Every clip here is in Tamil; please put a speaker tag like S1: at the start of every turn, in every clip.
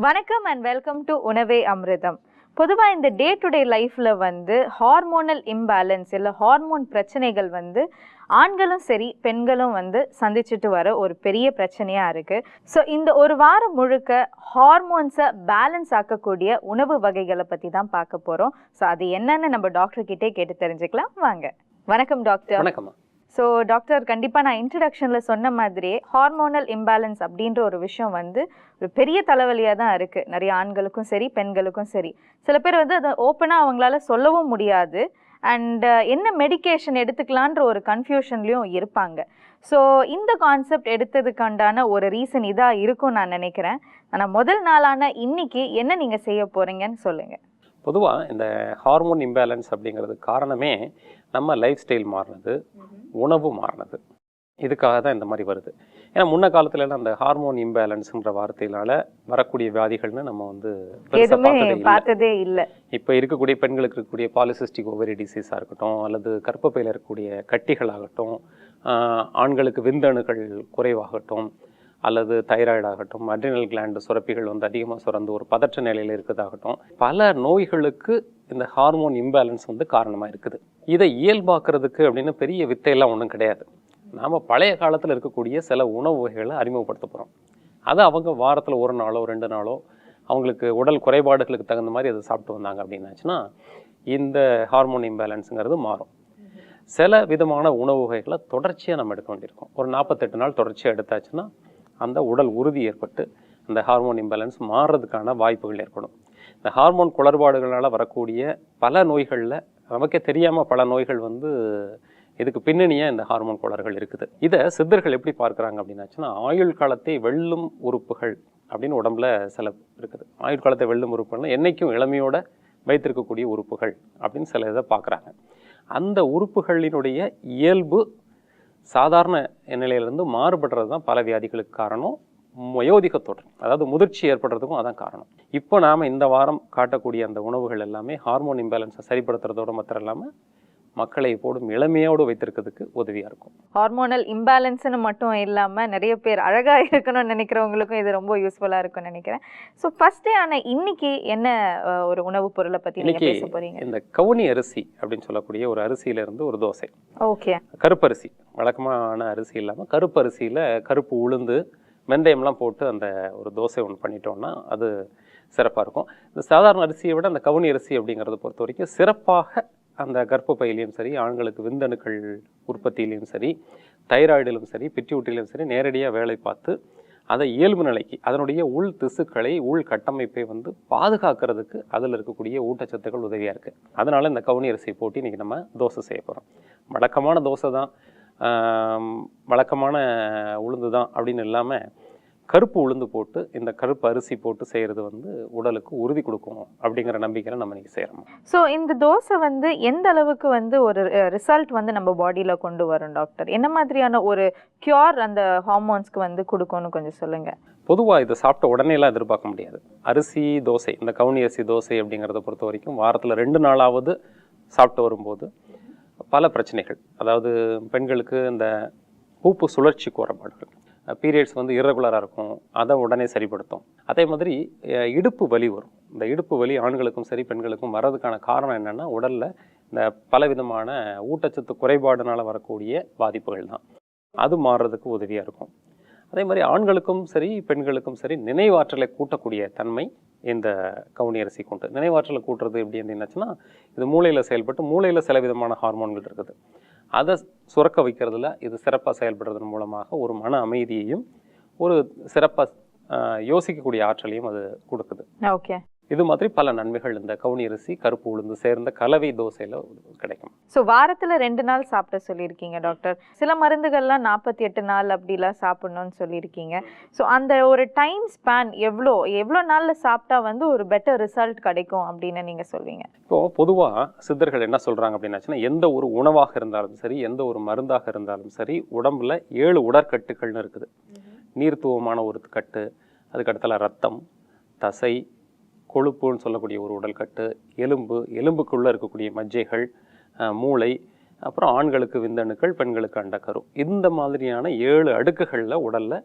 S1: வணக்கம் அண்ட் வெல்கம் டு உணவே அமிர்தம். பொதுவாக இந்த டே டு டே லைஃப்பில் ஹார்மோனல் இம்பேலன்ஸ் இல்லை ஹார்மோன் பிரச்சனைகள் ஆண்களும் சரி பெண்களும் சந்திச்சுட்டு வர ஒரு பெரிய பிரச்சனையாக இருக்குது. ஸோ இந்த ஒரு வாரம் முழுக்க ஹார்மோன்ஸை பேலன்ஸ் ஆக்கக்கூடிய உணவு வகைகளை பற்றி தான் பார்க்க போகிறோம். ஸோ அது என்னன்னு நம்ம டாக்டர்கிட்டே கேட்டு தெரிஞ்சுக்கலாம் வாங்க. வணக்கம் டாக்டர்.
S2: வணக்கம்.
S1: ஸோ டாக்டர், கண்டிப்பாக நான் இன்ட்ரடக்ஷனில் சொன்ன மாதிரியே ஹார்மோனல் இம்பேலன்ஸ் அப்படின்ற ஒரு விஷயம் ஒரு பெரிய தலைவலியாக தான் இருக்குது. நிறைய ஆண்களுக்கும் சரி பெண்களுக்கும் சரி. சில பேர் அதை ஓப்பனாக அவங்களால சொல்லவும் முடியாது. அண்ட் என்ன மெடிக்கேஷன் எடுத்துக்கலான்ற ஒரு கன்ஃபியூஷன்லேயும் இருப்பாங்க. ஸோ இந்த கான்செப்ட் எடுத்ததுக்காண்டான ஒரு ரீசன் இதாக இருக்கும்னு நான் நினைக்கிறேன். ஆனால் முதல் நாளான இன்னைக்கு என்ன நீங்கள் செய்ய போகிறீங்கன்னு சொல்லுங்கள்.
S2: பொதுவாக இந்த ஹார்மோன் இம்பேலன்ஸ் அப்படிங்கிறது காரணமே நம்ம லைஃப் ஸ்டைல் மாறினது, உணவு மாறினது. இதுக்காக தான் இந்த மாதிரி வருது. ஏன்னா முன்ன காலத்துலலாம் அந்த ஹார்மோன் இம்பேலன்ஸ்ன்ற வார்த்தையினால வரக்கூடிய வியாதிகள்னு நம்ம
S1: பார்த்ததே இல்லை.
S2: இப்போ இருக்கக்கூடிய பெண்களுக்கு இருக்கக்கூடிய பாலிசிஸ்டிக் ஓவரி டிசீஸாக இருக்கட்டும், அல்லது கர்ப்பப்பையில் இருக்கக்கூடிய கட்டிகளாகட்டும், ஆண்களுக்கு விந்தணுக்கள் குறைவாகட்டும், அல்லது தைராய்டு ஆகட்டும், அட்ரினல் கிளாண்டு சுரப்பிகள் அதிகமாக சுரந்து ஒரு பதற்ற நிலையில் இருக்கிறதாகட்டும், பல நோய்களுக்கு இந்த ஹார்மோன் இம்பேலன்ஸ் காரணமாக இருக்குது. இதை இயல்பாக்குறதுக்கு அப்படின்னு பெரிய வித்தையெல்லாம் ஒன்றும் கிடையாது. நாம் பழைய காலத்தில் இருக்கக்கூடிய சில உணவு வகைகளை அறிமுகப்படுத்த போகிறோம். அதை அவங்க வாரத்தில் ஒரு நாளோ 2 நாளோ அவங்களுக்கு உடல் குறைபாடுகளுக்கு தகுந்த மாதிரி அதை சாப்பிட்டு வந்தாங்க அப்படின்னாச்சுன்னா இந்த ஹார்மோன் இம்பேலன்ஸுங்கிறது மாறும். சில விதமான உணவு வகைகளை தொடர்ச்சியாக நம்ம எடுக்க வேண்டியிருக்கும். ஒரு 48 நாள் தொடர்ச்சியாக எடுத்தாச்சுன்னா அந்த உடல் உறுதி ஏற்பட்டு அந்த ஹார்மோன் இம்பேலன்ஸ் மாறுறதுக்கான வாய்ப்புகள் ஏற்படும். இந்த ஹார்மோன் குளறுபாடுகளால் வரக்கூடிய பல நோய்களில் நமக்கே தெரியாமல் பல நோய்கள் இதுக்கு பின்னணியாக இந்த ஹார்மோன் கோளாறுகள் இருக்குது. இதை சித்தர்கள் எப்படி பார்க்குறாங்க அப்படின்னாச்சுன்னா ஆயுள் காலத்தை வெல்லும் உறுப்புகள் அப்படின்னு உடம்புல சில இருக்குது. ஆயுள் காலத்தை வெல்லும் உறுப்புகள்னா என்றைக்கும் இளமையோட வைத்திருக்கக்கூடிய உறுப்புகள் அப்படின்னு சில இதை பார்க்குறாங்க. அந்த உறுப்புகளினுடைய இயல்பு சாதாரண நிலையிலிருந்து மாறுபடுறது தான் பல வியாதிகளுக்கு காரணம். வயோதிக தோற்றம், அதாவது முதிர்ச்சி ஏற்படுறதுக்கும் அதான் காரணம். இப்போ நாம் இந்த வாரம் காட்டக்கூடிய அந்த உணவுகள் எல்லாமே ஹார்மோன் இம்பேலன்ஸை சரிப்படுத்துறதோட மாத்திரம் இல்லாமல் மக்களை போடும் இளமையோடு வைத்திருக்கிறதுக்கு உதவியாக இருக்கும்.
S1: ஹார்மோனல் இம்பேலன்ஸ்னு மட்டும் இல்லாமல் நிறைய பேர் அழகாக இருக்கணும்னு நினைக்கிறவங்களுக்கும் இது ரொம்ப யூஸ்ஃபுல்லாக இருக்கும்னு நினைக்கிறேன். ஸோ ஃபர்ஸ்ட் ஆனால் இன்னைக்கு என்ன ஒரு உணவுப் பொருளை பற்றி நீங்கள் பேச போறீங்க?
S2: இந்த கவுனி அரிசி அப்படின்னு சொல்லக்கூடிய ஒரு அரிசியிலேருந்து ஒரு தோசை.
S1: ஓகே.
S2: கருப்பரிசி, வழக்கமான அரிசி இல்லாமல் கருப்பரிசியில் கருப்பு உளுந்து வெந்தயம்லாம் போட்டு அந்த ஒரு தோசை ஒன்று பண்ணிட்டோம்னா அது சிறப்பாக இருக்கும். இந்த சாதாரண அரிசியை விட அந்த கவுனி அரிசி அப்படிங்கிறத பொறுத்த வரைக்கும் சிறப்பாக அந்த கர்ப்பப்பையிலையும் சரி, ஆண்களுக்கு விந்தணுக்கள் உற்பத்தியிலையும் சரி, தைராய்டிலும் சரி, பிட்யூட்டிலும் சரி நேரடியாக வேலை பார்த்து அதை இயல்பு நிலைக்கு அதனுடைய உள் திசுக்களை உள் கட்டமைப்பை பாதுகாக்கிறதுக்கு அதில் இருக்கக்கூடிய ஊட்டச்சத்துக்கள் உதவியாக இருக்குது. அதனால் இந்த கவுனி அரிசியை போட்டு இன்றைக்கி நம்ம தோசை செய்ய போகிறோம். வழக்கமான தோசை தான், வழக்கமான உளுந்து தான் அப்படின்னு இல்லாமல் கருப்பு உளுந்து போட்டு இந்த கருப்பு அரிசி போட்டு செய்கிறது உடலுக்கு உறுதி கொடுக்கும் அப்படிங்கிற நம்பிக்கையில் நம்ம இன்றைக்கி செய்கிறோம்.
S1: ஸோ இந்த தோசை எந்த அளவுக்கு ஒரு ரிசல்ட் நம்ம பாடியில் கொண்டு வரும் டாக்டர்? என்ன மாதிரியான ஒரு கியூர் அந்த ஹார்மோன்ஸ்க்கு கொடுக்கும்னு கொஞ்சம் சொல்லுங்கள்.
S2: பொதுவாக இதை சாப்பிட்ட உடனேலாம் எதிர்பார்க்க முடியாது. அரிசி தோசை, இந்த கவுனி அரிசி தோசை அப்படிங்கிறத பொறுத்த வரைக்கும் வாரத்தில் 2 நாளாவது சாப்பிட்டு வரும்போது பல பிரச்சனைகள், அதாவது பெண்களுக்கு இந்த பூப்பு சுழற்சி குறைபாடுகள், பீரியட்ஸ் இர்ரெகுலராக இருக்கும், அதை உடனே சரிப்படுத்தும். அதே மாதிரி இடுப்பு வலி வரும். இந்த இடுப்பு வலி ஆண்களுக்கும் சரி பெண்களுக்கும் வர்றதுக்கான காரணம் என்னென்னா உடலில் இந்த பலவிதமான ஊட்டச்சத்து குறைபாடுனால வரக்கூடிய பாதிப்புகள் தான். அது மாறுறதுக்கு உதவியாக இருக்கும். அதே மாதிரி ஆண்களுக்கும் சரி பெண்களுக்கும் சரி நினைவாற்றலை கூட்டக்கூடிய தன்மை இந்த கவுனி அரிசி கொண்டு. நினைவாற்றலை கூட்டுறது எப்படி அப்படின்னாச்சுன்னா இது மூளையில் செயல்பட்டு மூளையில் சில விதமான ஹார்மோன்கள் இருக்குது. அதை சுரக்க வைக்கிறதுல இது சிறப்பாக செயல்படுறதன் மூலமாக ஒரு மன அமைதியையும் ஒரு சிறப்பாக யோசிக்கக்கூடிய ஆற்றலையும் அது கொடுக்குது.
S1: ஓகே.
S2: இது மாதிரி பல நன்மைகள் இந்த கவுனி அரிசி கருப்பு உளுந்து சேர்ந்த கலவை தோசையில் கிடைக்கும்.
S1: ஸோ வாரத்தில் 2 நாள் சாப்பிட சொல்லியிருக்கீங்க டாக்டர். சில மருந்துகள்லாம் 48 நாள் அப்படிலாம் சாப்பிடணும்னு சொல்லியிருக்கீங்க. ஸோ அந்த ஒரு டைம் ஸ்பேன் எவ்வளோ நாளில் சாப்பிட்டா ஒரு பெட்டர் ரிசல்ட் கிடைக்கும் அப்படின்னு நீங்கள் சொல்வீங்க?
S2: இப்போது பொதுவாக சித்தர்கள் என்ன சொல்கிறாங்க அப்படின்னாச்சுன்னா எந்த ஒரு உணவாக இருந்தாலும் சரி, எந்த ஒரு மருந்தாக இருந்தாலும் சரி, உடம்புல 7 உடற்கட்டுகள்னு இருக்குது. நீர்த்துவமான ஒரு கட்டு, அதுக்கடுத்தால ரத்தம், தசை, கொழுப்புன்னு சொல்லக்கூடிய ஒரு உடல் கட்டு, எலும்புக்குள்ளே இருக்கக்கூடிய மஜ்ஜைகள், மூளை, அப்புறம் ஆண்களுக்கு விந்தணுக்கள், பெண்களுக்கு அண்டக்கரு, இந்த மாதிரியான 7 அடுக்குகளில் உடலில்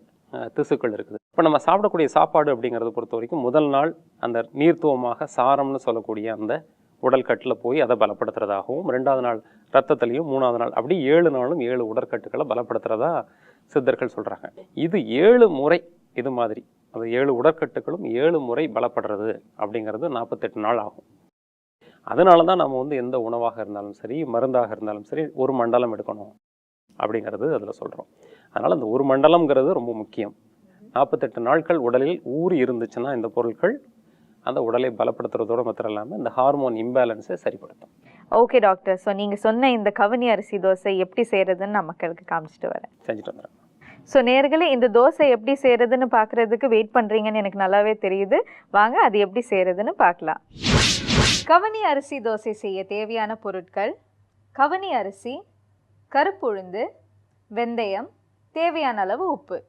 S2: திசுக்கள் இருக்குது. இப்போ நம்ம சாப்பிடக்கூடிய சாப்பாடு அப்படிங்கிறத பொறுத்த வரைக்கும் முதல் நாள் அந்த நீர்த்துவமாக சாரம்னு சொல்லக்கூடிய அந்த உடல் கட்டில் போய் அதை பலப்படுத்துறதாகவும், 2வது நாள் ரத்தத்திலையும், 3வது நாள் அப்படி 7 நாளும் 7 உடற்கட்டுகளை பலப்படுத்துறதா சித்தர்கள் சொல்கிறாங்க. இது 7 முறை இது மாதிரி அது 7 உடற்கட்டுகளும் 7 முறை பலப்படுறது அப்படிங்கிறது 48 நாள் ஆகும். அதனால தான் நம்ம வந்து எந்த உணவாக இருந்தாலும் சரி, மருந்தாக இருந்தாலும் சரி, 1 மண்டலம் எடுக்கணும் அப்படிங்கிறது அதில் சொல்கிறோம். அதனால் அந்த 1 மண்டலம்ங்கிறது ரொம்ப முக்கியம். 48 நாட்கள் உடலில் ஊறி இருந்துச்சுன்னா இந்த பொருட்கள் அந்த உடலை பலப்படுத்துறதோடு மாத்திரம் இல்லாமல் இந்த ஹார்மோன் இம்பேலன்ஸை சரிப்படுத்தும்.
S1: Okay doctor. ஸோ நீங்கள் சொன்ன இந்த கவனி அரிசி தோசை எப்படி செய்கிறதுன்னு நான் மக்களுக்கு காமிச்சிட்டு வரேன்.
S2: செஞ்சுட்டு வந்துடுறேன்.
S1: ஸோ நேர்களே, இந்த தோசை எப்படி செய்கிறதுன்னு பார்க்குறதுக்கு வெயிட் பண்ணுறீங்கன்னு எனக்கு நல்லாவே தெரியுது. வாங்க அது எப்படி செய்கிறதுன்னு பார்க்கலாம். கவனி அரிசி தோசை செய்ய தேவையான பொருட்கள்: கவனி அரிசி, கருப்புளுந்து, வெந்தயம், தேவையான அளவு உப்பு.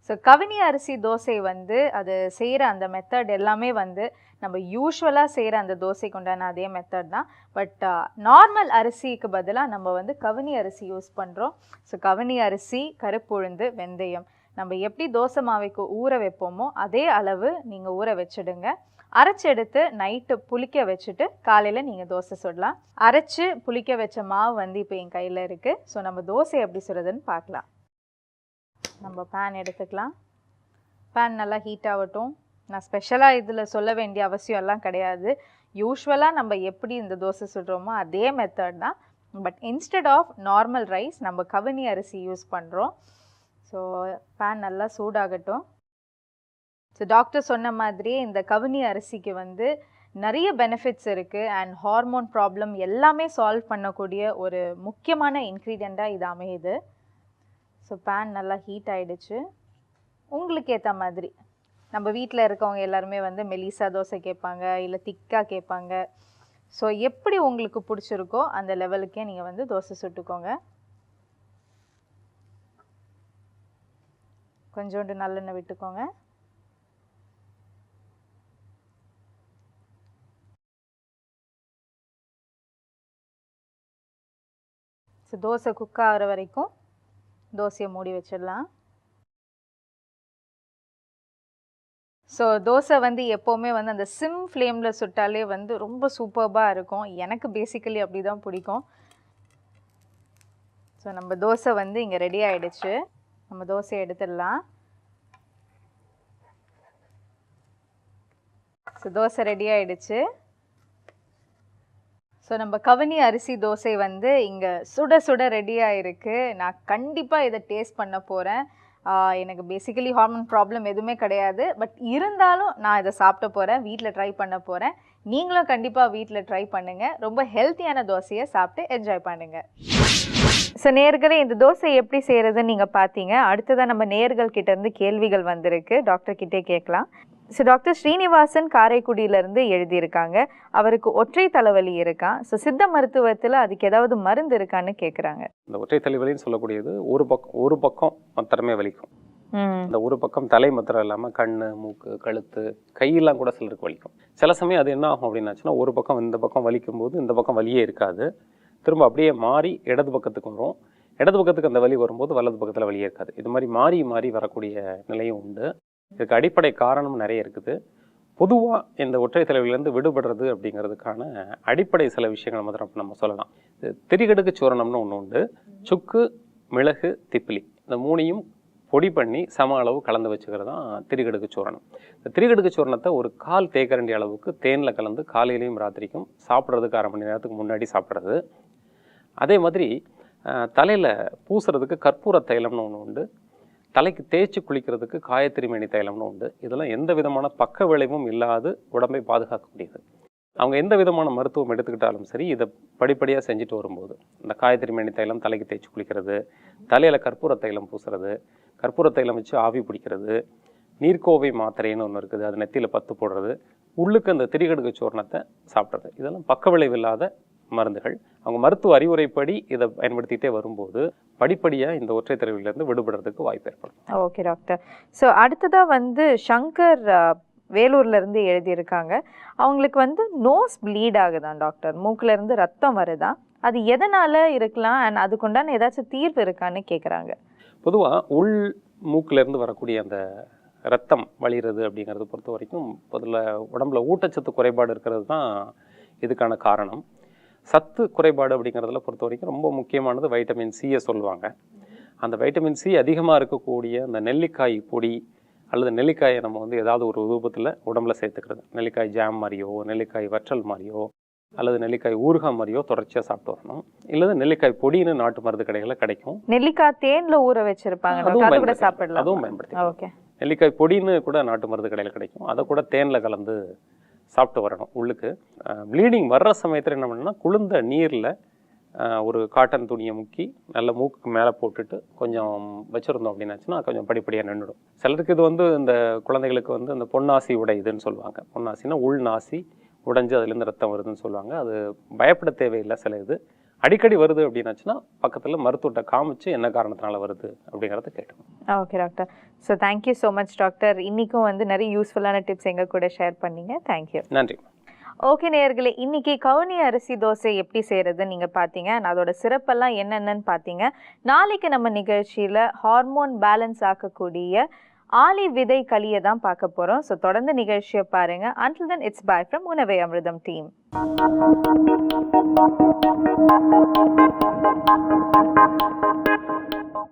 S1: ஸோ கவனி அரிசி தோசை வந்து அது செய்கிற அந்த மெத்தட் எல்லாமே வந்து நம்ம யூஸ்வலாக செய்கிற அந்த தோசைக்கு உண்டான அதே மெத்தட் தான். பட் நார்மல் அரிசிக்கு பதிலாக நம்ம வந்து கவனி அரிசி யூஸ் பண்ணுறோம். ஸோ கவனி அரிசி, கருப்புளுந்து, வெந்தயம் நம்ம எப்படி தோசை மாவைக்கு ஊற வைப்போமோ அதே அளவு நீங்கள் ஊற வச்சுடுங்க. அரைச்சி எடுத்து நைட்டு புளிக்க வச்சுட்டு காலையில் நீங்கள் தோசை சுடலாம். அரைச்சி புளிக்க வச்ச மாவு வந்து இப்போ என் கையில் இருக்குது. ஸோ நம்ம தோசை எப்படி சுடுறதுன்னு பார்க்கலாம். நம்ம பேன் எடுத்துக்கலாம். பேன் நல்லா ஹீட் ஆகட்டும். நான் ஸ்பெஷலாக இதில் சொல்ல வேண்டிய அவசியம் எல்லாம் கிடையாது. யூஸ்வலாக நம்ம எப்படி இந்த தோசை சுடுறோமோ அதே மெத்தட் தான். But instead of normal rice நம்ம கவனி அரிசி யூஸ் பண்ணுறோம். ஸோ பேன் நல்லா சூடாகட்டும். ஸோ டாக்டர் சொன்ன மாதிரியே இந்த கவனி அரிசிக்கு வந்து நிறைய பெனிஃபிட்ஸ் இருக்குது. அண்ட் ஹார்மோன் ப்ராப்ளம் எல்லாமே சால்வ் பண்ணக்கூடிய ஒரு முக்கியமான இன்க்ரீடியண்ட்டாக இது அமையுது. ஸோ பேன் நல்லா ஹீட் ஆகிடுச்சு. உங்களுக்கு ஏற்ற மாதிரி நம்ம வீட்டில் இருக்கவங்க எல்லாருமே வந்து மெலிசா தோசை கேட்பாங்க, இல்லை திக்காக கேட்பாங்க. ஸோ எப்படி உங்களுக்கு பிடிச்சிருக்கோ அந்த லெவலுக்கே நீங்கள் வந்து தோசை சுட்டுக்கோங்க. கொஞ்சோண்டு நல்லெண்ணெய் விட்டுக்கோங்க. ஸோ தோசை குக் ஆகிற வரைக்கும் தோசையை மூடி வச்சிடலாம். ஸோ தோசை வந்து எப்போவுமே வந்து அந்த சிம் ஃப்ளேமில் சுட்டாலே வந்து ரொம்ப சூப்பர்பாக இருக்கும். எனக்கு பேசிக்கலி அப்படி தான் பிடிக்கும். ஸோ நம்ம தோசை வந்து இங்கே ரெடி ஆகிடுச்சு. நம்ம தோசையை எடுத்துடலாம். ஸோ தோசை ரெடி ஆகிடுச்சு. ஸோ நம்ம கவனி அரிசி தோசை வந்து இங்கே சுட சுட ரெடியாக இருக்குது. நான் கண்டிப்பாக இதை டேஸ்ட் பண்ண போகிறேன். எனக்கு பேசிக்கலி ஹார்மோன் ப்ராப்ளம் எதுவுமே கிடையாது. பட் இருந்தாலும் நான் இதை சாப்பிட போகிறேன், வீட்டில் ட்ரை பண்ண போகிறேன். நீங்களும் கண்டிப்பாக வீட்டில் ட்ரை பண்ணுங்கள். ரொம்ப ஹெல்த்தியான தோசையை சாப்பிட்டு என்ஜாய் பண்ணுங்கள். ஸோ நேர்களே, இந்த தோசை எப்படி செய்கிறதுன்னு நீங்கள் பார்த்தீங்க. அடுத்ததான் நம்ம நேர்கள் கிட்டேருந்து கேள்விகள் வந்திருக்கு. டாக்டர் கிட்டே கேட்கலாம். ஸோ டாக்டர் ஸ்ரீனிவாசன் காரைக்குடியிலேருந்து எழுதியிருக்காங்க. அவருக்கு ஒற்றை தலைவலி இருக்கான். ஸோ சித்த மருத்துவத்தில் அதுக்கு ஏதாவது மருந்து இருக்கான்னு கேட்குறாங்க.
S2: இந்த ஒற்றை தலைவலின்னு சொல்லக்கூடியது ஒரு பக்கம் மாத்திரமே வலிக்கும். இந்த ஒரு பக்கம் தலை மாத்திரம் இல்லாமல் கண், மூக்கு, கழுத்து, கையெல்லாம் கூட சிலருக்கு வலிக்கும். சில சமயம் அது என்ன ஆகும் அப்படின்னாச்சுன்னா, ஒரு பக்கம் இந்த பக்கம் வலிக்கும் போது இந்த பக்கம் வலியே இருக்காது. திரும்ப அப்படியே மாறி இடது பக்கத்துக்கு வரும். இடது பக்கத்துக்கு அந்த வலி வரும்போது வலது பக்கத்தில் வலியே இருக்காது. இது மாதிரி மாறி மாறி வரக்கூடிய நிலையும் உண்டு. இதுக்கு அடிப்படை காரணம் நிறைய இருக்குது. பொதுவாக இந்த ஒற்றை தலைவலியிலேருந்து விடுபடுறது அப்படிங்கிறதுக்கான அடிப்படை சில விஷயங்கள் மாத்திரம் நம்ம சொல்லலாம். திரிகடுக்கு சூரணம்னு ஒன்று உண்டு. சுக்கு, மிளகு, திப்பிலி இந்த 3ஐயும் பொடி பண்ணி சம அளவு கலந்து வச்சுக்கிறது தான் திரிகடுக்கு சூரணம். இந்த திரிகடுக்கு சூரணத்தை ஒரு 1/4 தேக்கரண்டி அளவுக்கு தேனில் கலந்து காலையிலையும் ராத்திரிக்கும் சாப்பிட்றதுக்கு 1/2 மணி நேரத்துக்கு முன்னாடி சாப்பிட்றது. அதே மாதிரி தலையில் பூசுறதுக்கு கற்பூர தைலம்னு ஒன்று உண்டு. தலைக்கு தேய்ச்சி குளிக்கிறதுக்கு காயத்திரிமேனி தைலம்னு உண்டு. இதெல்லாம் எந்த விதமான பக்க விளைவும் இல்லாது உடம்பை பாதுகாக்கக்கூடியது. அவங்க எந்த விதமான மருத்துவம் எடுத்துக்கிட்டாலும் சரி, இதை படிப்படியாக செஞ்சுட்டு வரும்போது இந்த காயத்திரிமேனி தைலம் தலைக்கு தேய்ச்சி குளிக்கிறது, தலையில் கற்பூர தைலம் பூசுறது, கற்பூர தைலம் வச்சு ஆவி பிடிக்கிறது, நீர்க்கோவை மாத்திரைன்னு ஒன்று இருக்குது, அது நெத்தியில் பத்து போடுறது, உள்ளுக்கு அந்த திரிகடுக்கு சூரணத்தை சாப்பிட்றது, இதெல்லாம் பக்க விளைவில்லாத மருந்துகள். அவங்க மருத்துவ அறிவுரைப்படி இதை பயன்படுத்திகிட்டே வரும்போது படிப்படியாக இந்த ஒற்றை தலைவலியிலேருந்து விடுபடுறதுக்கு வாய்ப்பு ஏற்படும்.
S1: Okay doctor. ஸோ அடுத்ததாக வந்து சங்கர் வேலூர்லேருந்து எழுதியிருக்காங்க. அவங்களுக்கு வந்து நோஸ் ப்ளீட் ஆகுதான் டாக்டர், மூக்கிலேருந்து ரத்தம் வருதான், அது எதனால் இருக்கலாம் அண்ட் அதுக்குண்டான ஏதாச்சும் தீர்வு இருக்கான்னு கேட்குறாங்க.
S2: பொதுவாக மூக்கிலேருந்து வரக்கூடிய அந்த ரத்தம் வழிகிறது அப்படிங்கிறத பொறுத்த வரைக்கும் முதல்ல உடம்புல ஊட்டச்சத்து குறைபாடு இருக்கிறது தான் இதுக்கான காரணம். சத்து குறைபாடு அப்படிங்கிறதுல பொறுத்த வரைக்கும் ரொம்ப முக்கியமானது வைட்டமின் சியை சொல்லுவாங்க. அந்த வைட்டமின் சி அதிகமாக இருக்கக்கூடிய அந்த நெல்லிக்காய் பொடி அல்லது நெல்லிக்காயை நம்ம வந்து ஏதாவது ஒரு ரூபத்தில் உடம்புல சேர்த்துக்கிறது. நெல்லிக்காய் ஜாம் மாதிரியோ, நெல்லிக்காய் வற்றல் மாதிரியோ, அல்லது நெல்லிக்காய் ஊறுகாய் மாதிரியோ தொடர்ச்சியாக சாப்பிட்டு வரணும். இல்லது நெல்லிக்காய் பொடின்னு நாட்டு மருந்து கடைகளில் கிடைக்கும்.
S1: நெல்லிக்காய் தேன்ல ஊற வச்சிருப்பாங்க, அது கூட சாப்பிடலாம்.
S2: அதுவும் பயன்படுத்தி.
S1: ஓகே.
S2: நெல்லிக்காய் பொடின்னு கூட நாட்டு மருந்து கடையில் கிடைக்கும். அதை கூட தேனில் கலந்து சாப்பிட்டு வரணும். உள்ளுக்கு ப்ளீடிங் வர்ற சமயத்தில் என்ன பண்ணணும்னா, குளிர்ந்த நீரில் ஒரு காட்டன் துணியை முக்கி நல்ல மூக்குக்கு மேலே போட்டுட்டு கொஞ்சம் வச்சுருந்தோம் அப்படின்னாச்சுன்னா கொஞ்சம் படிப்படியாக நின்றுடும். சிலருக்கு இது வந்து இந்த குழந்தைகளுக்கு வந்து இந்த பொன்னாசி உடையுதுன்னு சொல்லுவாங்க. பொன்னாசினா உள் நாசி உடைஞ்சு அதுலேருந்து ரத்தம் வருதுன்னு சொல்லுவாங்க. அது பயப்பட தேவையில்லை. சில இது அடிக்கடி வருது அப்படின்னாச்சுன்னா பக்கத்தில் மருத்துவத்தை காமிச்சு என்ன காரணத்தினால வருது அப்படிங்கிறத கேட்கணும்.
S1: Okay doctor. So thank you so much doctor. இன்றைக்கும் வந்து நிறைய யூஸ்ஃபுல்லான டிப்ஸ் எங்கள் கூட ஷேர் பண்ணீங்க. தேங்க்யூ.
S2: நன்றி.
S1: ஓகே நேயர்களே, இன்னைக்கு கவுனி அரிசி தோசை எப்படி செய்யறதுன்னு நீங்க பாத்தீங்க. அதோட சிறப்பெல்லாம் என்னென்னு பாத்தீங்க. நாளைக்கு நம்ம நிகழ்ச்சியில ஹார்மோன் பேலன்ஸ் ஆக்கக்கூடிய ஆளி விதை களியை தான் பார்க்க போறோம். ஸோ தொடர்ந்து நிகழ்ச்சியை பாருங்க. Until then, it's bye from உணவே அமிர்தம் டீம்.